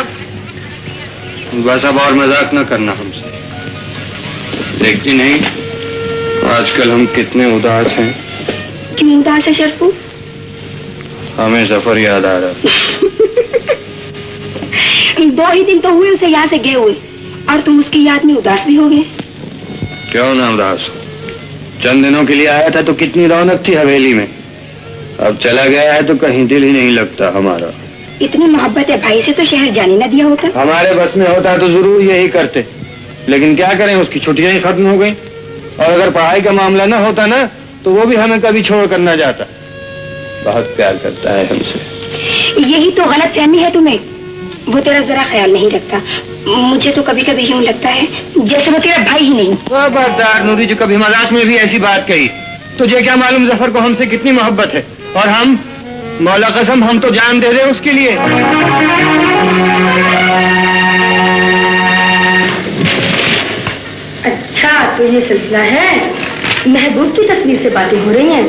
बस अब और मजाक न करना हमसे। देखती नहीं आजकल हम कितने उदास हैं। क्यों उदास है शरफू? हमें सफर याद आ रहा। 2 ही दिन तो हुए उसे यहाँ से गए हुए और तुम उसकी याद में उदास भी हो गए। क्यों ना उदास? चंद दिनों के लिए आया था तो कितनी रौनक थी हवेली में। अब चला गया है तो कहीं दिल ही नहीं लगता हमारा। इतनी मोहब्बत है भाई से तो शहर जाने न दिया होता। हमारे बस में होता तो जरूर यही करते, लेकिन क्या करें, उसकी छुट्टियां ही खत्म हो गई। और अगर पढ़ाई का मामला न होता ना तो वो भी हमें कभी छोड़ कर न जाता। बहुत प्यार करता है हमसे। यही तो गलत फहमी है तुम्हें। वो तेरा जरा ख्याल नहीं रखता। मुझे तो कभी कभी यूं लगता है जैसे वो तेरा भाई ही नहीं। खबरदार नूरी, जो कभी मजाक में भी ऐसी बात कही। तुझे क्या मालूम जफर को हमसे कितनी मोहब्बत है, और हम मौला कसम हम तो जान दे रहे उसके लिए। अच्छा तो ये सिलसिला है। महबूब की तस्वीर से बातें हो रही हैं।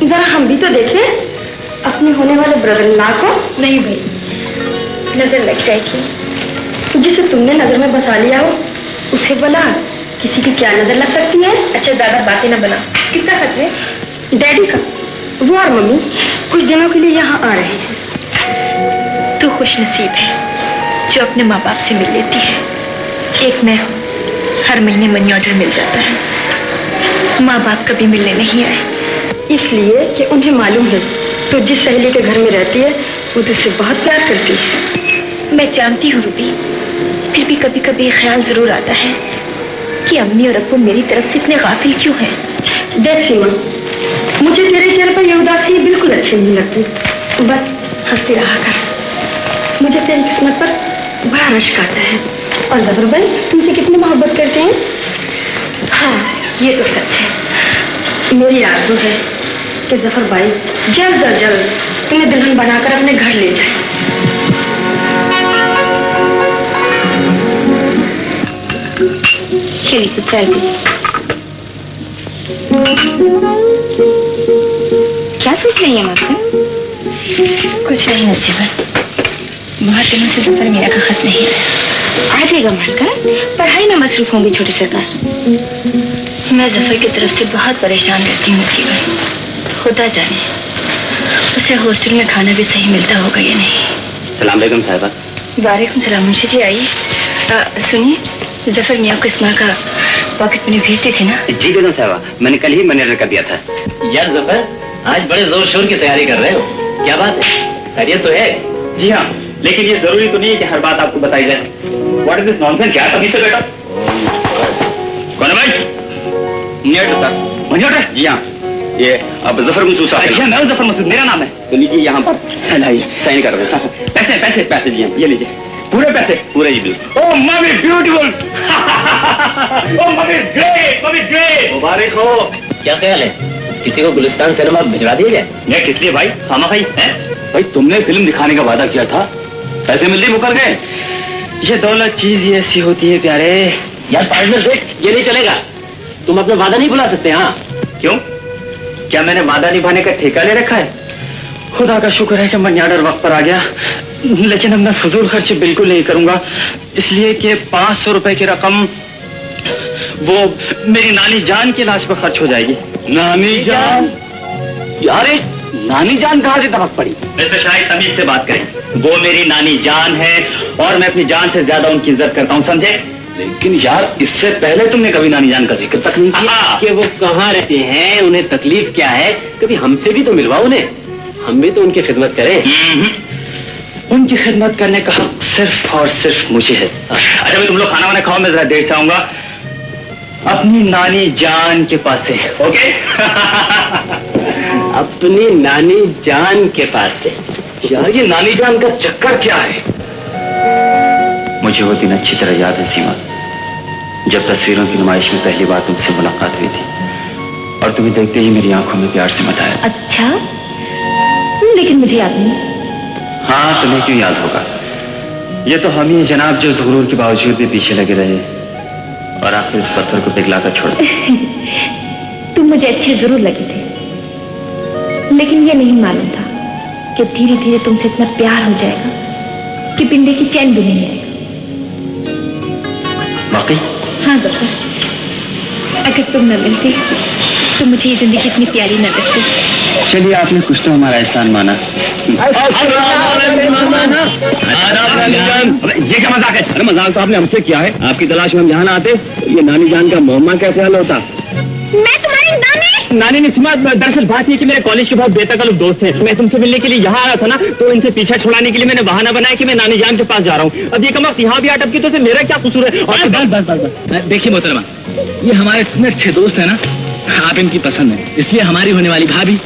जरा हम भी तो देखें अपने होने वाले ब्रदर-इन-लॉ को। नहीं भाई, नजर लग जाएगी। जिसे तुमने नजर में बसा लिया हो उसे भला किसी की क्या नजर लग सकती है? अच्छा ज्यादा बातें न बना। कितना खत है? डैडी का। वो और मम्मी कुछ दिनों के लिए यहाँ आ रहे हैं। तू खुश नसीब है जो अपने माँ बाप से मिल लेती है। एक मैं हूँ, हर महीने मनी ऑर्डर मिल जाता है। माँ बाप कभी मिलने नहीं आए, इसलिए कि उन्हें मालूम है तो जिस सहेली के घर में रहती है वो तुझसे बहुत प्यार करती है। मैं जानती हूँ रूबी, फिर भी कभी कभी ख्याल जरूर आता है कि अम्मी और अब्बू मेरी तरफ से इतने गाफिल क्यों हैं। देख सीमा, मुझे तेरे चेहरे पर यह उदासी बिल्कुल अच्छी नहीं लगती। बस हंसती रहा कर। मुझे तेरी किस्मत पर बड़ा रश्क आता है। और जफर भाई तुमसे कितनी मोहब्बत करते हैं। हाँ ये तो सच है। मेरी आरज़ू है कि जफर भाई जल्द अज जल्द तुम्हें दुल्हन बनाकर अपने घर ले जाए। क्या सोच रही है माता? कुछ नहीं नसीबा, बहुत दिनों से जफर मेरा का खत नहीं आया। आ जाएगा मानकर, पढ़ाई में मसरूफ होंगी छोटी सरकार। मैं जफर की तरफ से बहुत परेशान रहती हूँ नसीबा। खुदा जाने उसे हॉस्टल में खाना भी सही मिलता होगा या नहीं। सलाम अलैकुम साहिबा। वालेकुम सलाम। मुंशी जी आइए। सुनिए, जफर मियाँ को इस्मा का पॉकेट मनी भेजते थे ना? जी बेगम साहिबा, मैंने कल ही मैनेजर कर दिया था। यार जफर, आज बड़े जोर शोर की तैयारी कर रहे हो, क्या बात है? खैरियत तो है? जी हाँ, लेकिन ये जरूरी तो नहीं है कि हर बात आपको बताई जाए। What is this nonsense? क्या तभी से बेटा? कौन है भाई? मंजूर है? जी हाँ, ये अब जफर मसूद साहब। मैं जफर मसूद, मेरा नाम है। तो लीजिए यहाँ पर साइन कर रहे हैं। पैसे पैसे पैसे जी, ये लीजिए पूरे पैसे। पूरे जी बिल्कुल। ओह मम्मी ब्यूटीफुल। ओह मम्मी ग्रेट, मम्मी ग्रेट। मुबारक हो। क्या ख्याल है, किसी को गुलिस्तान सिनेमा भिजवा दिया जाए? ये किस लिए भाई? खामा भाई है भाई, तुमने फिल्म दिखाने का वादा किया था, पैसे मिलते मुकर गए। ये दौलत चीज ही ऐसी होती है प्यारे। यार पार्टनर देख, ये नहीं चलेगा। तुम अपना वादा नहीं भुला सकते। हाँ क्यों? क्या मैंने वादा निभाने का ठेका ले रखा है? खुदा का शुक्र है कि मनी ऑर्डर वक्त पर आ गया, लेकिन अब मैं फजूल खर्च बिल्कुल नहीं करूंगा, इसलिए कि 500 रुपए की रकम वो मेरी नानी जान के इलाज पर खर्च हो जाएगी। नानी जान? यार नानी जान कहाँ से दबक पड़ी? मिस्टर शाहिद, तमीज से बात करें। वो मेरी नानी जान है और मैं अपनी जान से ज्यादा उनकी इज्जत करता हूँ, समझे? लेकिन यार इससे पहले तुमने कभी नानी जान का जिक्र तक नहीं किया कि वो कहाँ रहते हैं, उन्हें तकलीफ क्या है, कभी हमसे भी तो मिलवाओ उन्हें, हम भी तो उनकी खिदमत करें। उनकी खिदमत करने का हक सिर्फ और सिर्फ मुझे है। अच्छा भाई तुम लोग खाना वाना खाओ, मैं जरा देर से आऊंगा। अपनी नानी जान के पास से। ओके? अपनी नानी जान के पास से। यार ये नानी जान का चक्कर क्या है? मुझे वो दिन अच्छी तरह याद है सीमा, जब तस्वीरों की नुमाइश में पहली बार तुमसे मुलाकात हुई थी और तुम्हें देखते ही मेरी आंखों में प्यार से मत आया। अच्छा, लेकिन मुझे याद नहीं। हाँ, तुम्हें क्यों याद होगा? ये तो हम ही जनाब जो ज़रूर के बावजूद भी पीछे लगे रहे और आखिर इस पत्थर को पिघलाकर छोड़ दिया। तुम मुझे अच्छे जरूर लगे थे, लेकिन ये नहीं मालूम था कि धीरे धीरे तुमसे इतना प्यार हो जाएगा कि पिंडे की चैन भी नहीं आएगा। वाकई? हाँ बाबा, अगर तुम न मिलते तो मुझे ये जिंदगी इतनी प्यारी न लगती। चलिए, आपने कुछ तो हमारा एहसान माना। ये क्या मजाक है? अरे मजाक तो आपने हमसे किया है। आपकी तलाश में हम यहाँ ना आते तो ये नानी जान का मोहम्मा कैसे हल होता? मैं तुम्हारी नानी ने सुना, दरअसल बात ये कि मेरे कॉलेज के बहुत बेतकल्लुफ दोस्त हैं। मैं तुमसे मिलने के लिए यहाँ आ रहा था ना, तो इनसे पीछा छुड़ाने के लिए मैंने बहाना बनाया कि मैं नानी जान के पास जा रहा हूँ। अब ये कम वक्त यहाँ भी अटक की तो मेरा क्या कसूर है? और बस। देखिए मोहतरमा, ये हमारे इतने अच्छे दोस्त हैं ना, आप इनकी पसंद है, इसलिए हमारी होने वाली भाभी।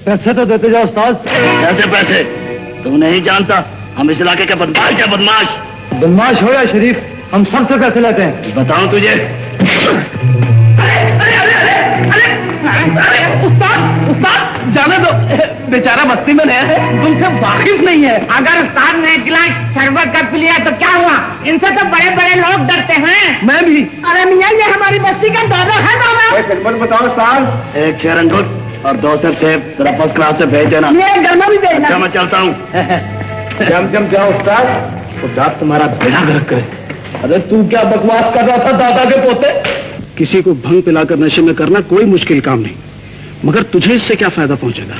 पैसे तो देते जाओ उस्ताद। कैसे पैसे? तुम नहीं जानता हम इस इलाके के बदमाश है। बदमाश हो या शरीफ, हम सबसे पैसे लेते हैं। बताओ तुझे। उस्ताद जाने दो, बेचारा बस्ती में नया है, तुमसे वाकिफ नहीं है। अगर उस्ताद ने एक गिलास शरबत का पी लिया तो क्या हुआ? इनसे तो बड़े बड़े लोग डरते हैं। मैं भी। अरे मियाँ, ये हमारी बस्ती का दादा है बाबा। खिदमत बताओ उस्ताद। एक शेर अंगूर और 2 सेब जरा फर्स्ट क्लास से भेज देना। ये गर्मा भी देना। अच्छा, मैं चलता हूँ। जम क्या उस्ताद? उस्ताद तुम्हारा बेड़ा गर्क करे। अरे तू क्या बकवास कर रहा था दादा के पोते? किसी को भंग पिलाकर नशे में करना कोई मुश्किल काम नहीं, मगर तुझे इससे क्या फायदा पहुंचेगा?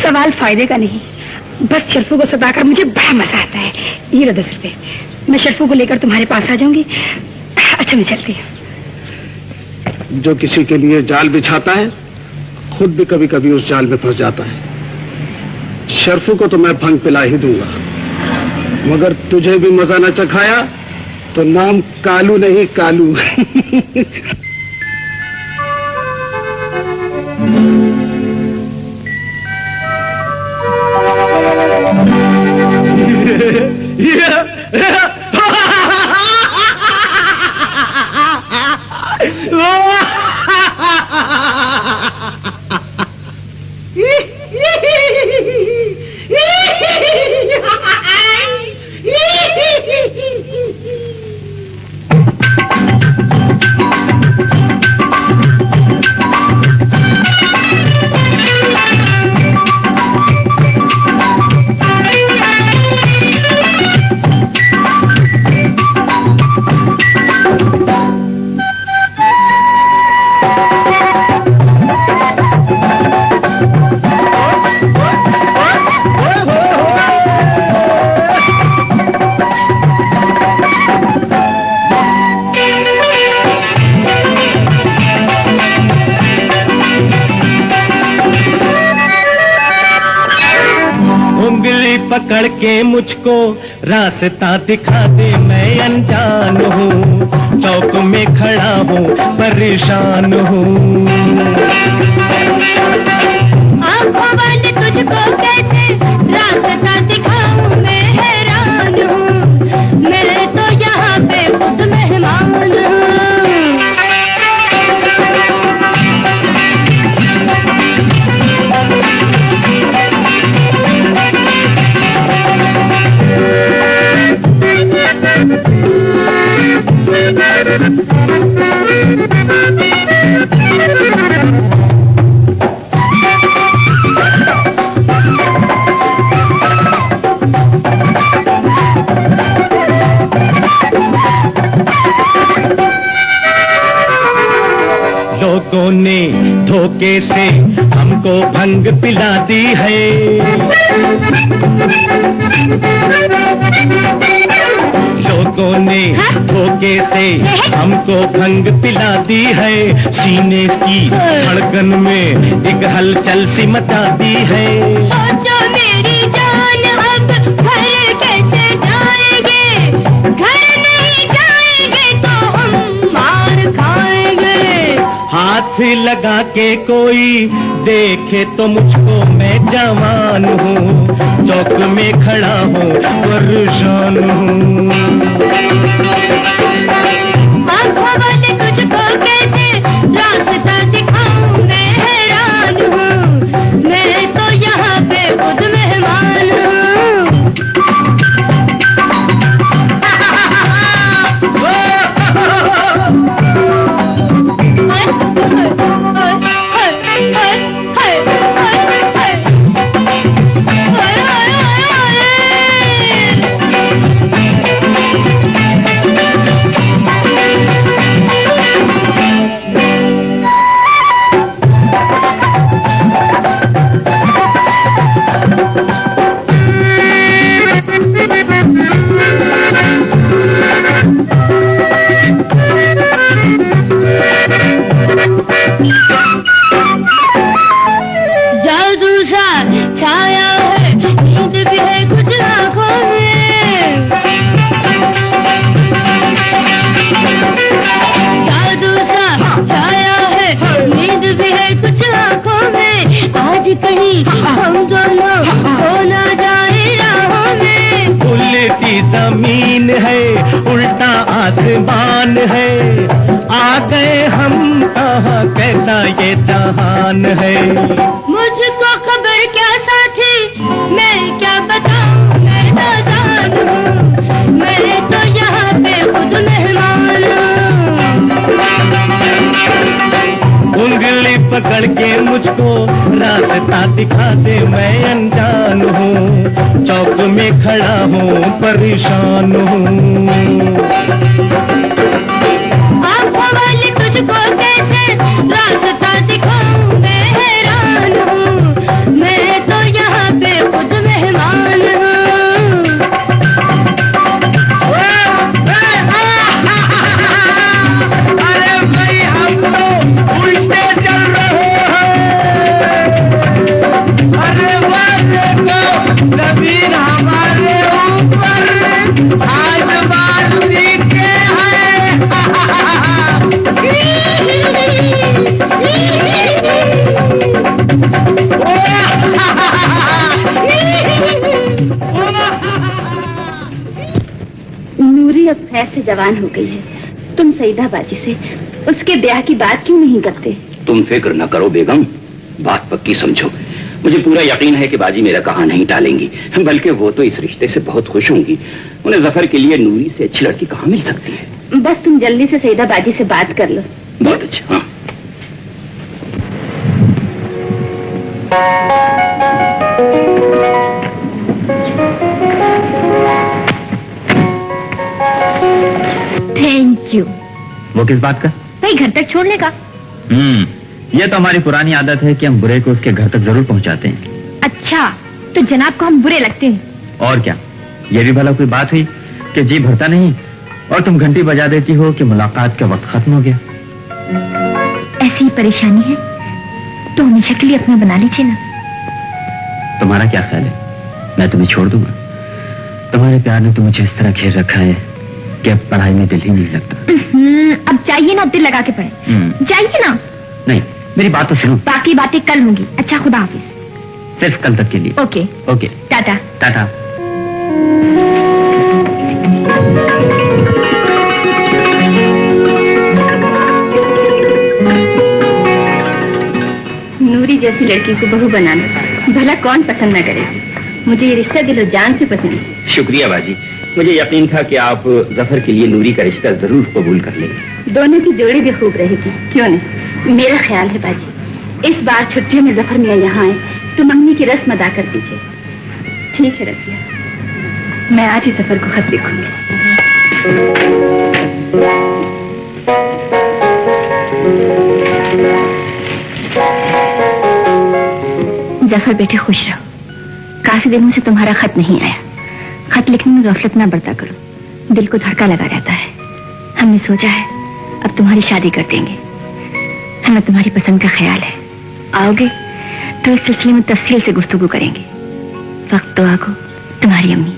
सवाल फायदे का नहीं, बस शर्फू को सताकर मुझे बड़ा मजा आता है। ये लो 10 रुपए, मैं शर्फू को लेकर तुम्हारे पास आ जाऊंगी। अच्छा, मैं चलती हूँ। जो किसी के लिए जाल बिछाता है खुद भी कभी कभी उस जाल में फंस जाता है। शर्फू को तो मैं भंग पिला ही दूंगा, मगर तुझे भी मजा न चखाया तो नाम कालू नहीं कालू। पकड़ के मुझको रास्ता दिखा दे, मैं अनजान हूँ, चौक में खड़ा हूँ, परेशान हूँ। आँखों वाले तुझको कैसे रास्ता दिखाऊं, मैं हैरान हूँ, मैं तो यहाँ पे खुद मेहमान हूँ। लोगों ने धोखे से हमको भंग पिला दी है, लोगों ने धोखे से हमको भंग पिला दी है, सीने की धड़कन में एक हलचल सी मचा दी है। सोचो मेरी जान अब घर कैसे जाएंगे, घर नहीं जाएंगे तो हम मार खाएंगे। हाथ लगा के कोई देखे तो मुझको, मैं जवान हूँ, चौक में खड़ा हूँ, परेशान हूँ। आँखों वाले तुझको कैसे रास्ता दिखाऊं, मैं हैरान हूँ, मैं तो यहाँ पे खुद मेहमान हूँ। छाया है, नींद भी है कुछ आंखों में। आज कहीं हम दोनों खो ना जाए राहों में। उल्टी जमीन है, उल्टा आसमान है, आ गए हम कहाँ, कैसा ये जहान है। मुझको खबर क्या साथी, मैं क्या बताऊं, मैं नादान हूँ, मैं तो यहाँ पे खुद मेहमान हूँ। उंगली पकड़ के मुझको रास्ता दिखा दे, मैं अनजान हूँ, चौक में खड़ा हूँ, परेशान हूँ। आँखों वाली तुझको कैसे रास्ता दिखाऊं, मैं हैरान हूँ, मैं तो यहाँ पे खुद मेहमान हूँ। अरे भाई हम तो उल्टे चल रहे हैं। अरे जमीन हमारे ऊपर आसमान नीचे है। नूरी अब खैर से जवान हो गई है, तुम सईदा बाजी से उसके ब्याह की बात क्यों नहीं करते? तुम फिक्र न करो बेगम, बात पक्की समझो। मुझे पूरा यकीन है कि बाजी मेरा कहा नहीं टालेंगी, बल्कि वो तो इस रिश्ते से बहुत खुश होंगी। उन्हें जफर के लिए नूरी से अच्छी लड़की कहाँ मिल सकती है। बस तुम जल्दी से सईदा बाजी से बात कर लो। बहुत अच्छा। हाँ, थैंक यू। वो किस बात का? भाई घर तक छोड़ने का। ये तो हमारी पुरानी आदत है कि हम बुरे को उसके घर तक जरूर पहुंचाते हैं। अच्छा, तो जनाब को हम बुरे लगते हैं? और क्या, ये भी भला कोई बात हुई कि जी भरता नहीं और तुम घंटी बजा देती हो कि मुलाकात का वक्त खत्म हो गया। ऐसी ही परेशानी है तो हमेशा के लिए अपना बना लीजिए ना। तुम्हारा क्या ख्याल है, मैं तुम्हें छोड़ दूंगा? तुम्हारे प्यार ने तो मुझे इस तरह घेर रखा है कि अब पढ़ाई में दिल ही नहीं लगता। अब चाहिए ना, दिल लगा के पढ़े। चाहिए ना? नहीं, मेरी बात तो सुनो। बाकी बातें कल होंगी। अच्छा, खुदा हाफिज। सिर्फ कल तक के लिए। Okay okay, tata. Tata. Noori जैसी लड़की को बहू बनाना भला कौन पसंद न करेगी। मुझे ये रिश्ता दिलो जान से पसंद है। शुक्रिया बाजी, मुझे यकीन था कि आप जफर के लिए नूरी का रिश्ता जरूर कबूल कर लेंगे। दोनों की जोड़ी भी खूब रहेगी, क्यों नहीं? मेरा ख्याल है बाजी, इस बार छुट्टियों में जफर मियां यहाँ आए तो मंगनी की रस्म अदा कर दीजिए। ठीक है रसिया, मैं आज ही जफर को खत लिखूंगी। जफर बेटे खुश रहो, काफी दिनों से तुम्हारा खत नहीं आया। खत लिखने में गफलत ना बरता करो, दिल को धड़का लगा रहता है। हमने सोचा है अब तुम्हारी शादी कर देंगे। हमें तुम्हारी पसंद का ख्याल है, आओगे तो इस सिलसिले में तफसील से गुफ्तगू करेंगे। वक्त तो आगो, तुम्हारी अम्मी।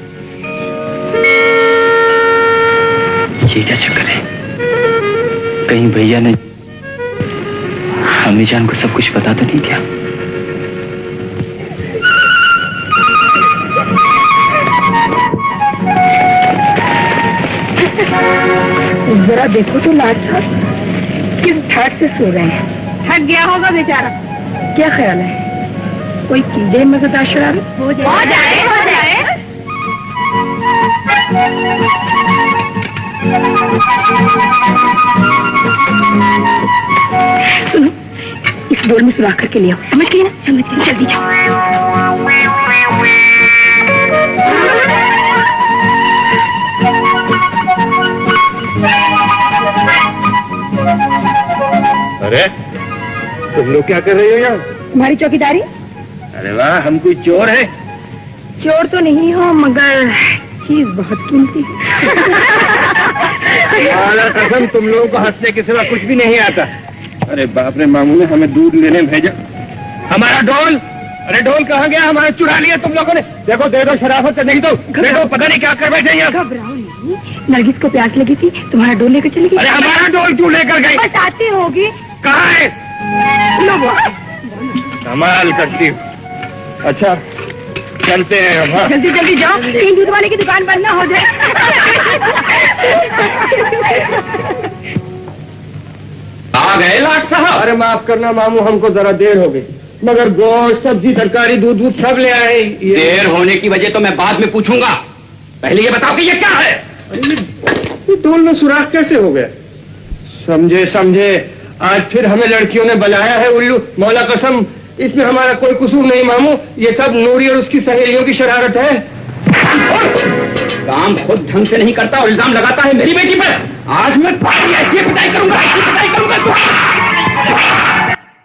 ये क्या चक्कर है? कहीं भैया ने अम्मी जान को सब कुछ बता तो नहीं दिया? जरा देखो तो लाड साहब किस ठाट से सो रहे हैं। थक गया होगा बेचारा। क्या ख्याल है, कोई कीजिए मजेदार शरारत? हो जाए। सुनो, इस बोल में सुला करके ले आओ। समझ गई ना? समझ गई, जल्दी जाओ। अरे तुम लोग क्या कर रही हो यहाँ? हमारी चौकीदारी। अरे वाह, हम कोई चोर है? चोर तो नहीं हो, मगर चीज बहुत कीमती है। कसम, तुम लोगों को हंसने के सिवा कुछ भी नहीं आता। अरे बाप रे, मामू ने हमें दूध लेने भेजा। हमारा ढोल, अरे ढोल कहाँ गया? हमारा चुरा लिया तुम लोगों ने। देखो दे दो, शराफत से नहीं तो दे दो, पता नहीं क्या कर बैठे यहाँ। घबराओ नहीं, नरगिस को प्यास लगी थी, तुम्हारा डोल लेकर चली गई। अरे हमारा डोल क्यों लेकर गई? बताती होगी। कहाँ है? कमाल करती हूँ। अच्छा चलते हैं हम। हाँ? जल्दी जल्दी जाओ, कहीं दूध वाले की दुकान बंद ना हो जाए। आ गए लाट साहब। अरे माफ करना मामू, हमको जरा देर हो गई, मगर गोश्त सब्जी तरकारी दूध दूध सब ले आए। देर होने की वजह तो मैं बाद में पूछूंगा, पहले ये बताओ कि ये क्या है? ये डोल में सुराख कैसे हो गया? समझे समझे, आज फिर हमें लड़कियों ने बुलाया है उल्लू। मौला कसम, इसमें हमारा कोई कसूर नहीं मामू, ये सब नूरी और उसकी सहेलियों की शरारत है। काम खुद ढंग से नहीं करता और इल्जाम लगाता है मेरी बेटी पर। आज मैं ऐसी पिटाई करूंगा, ऐसी पिटाई करूंगा।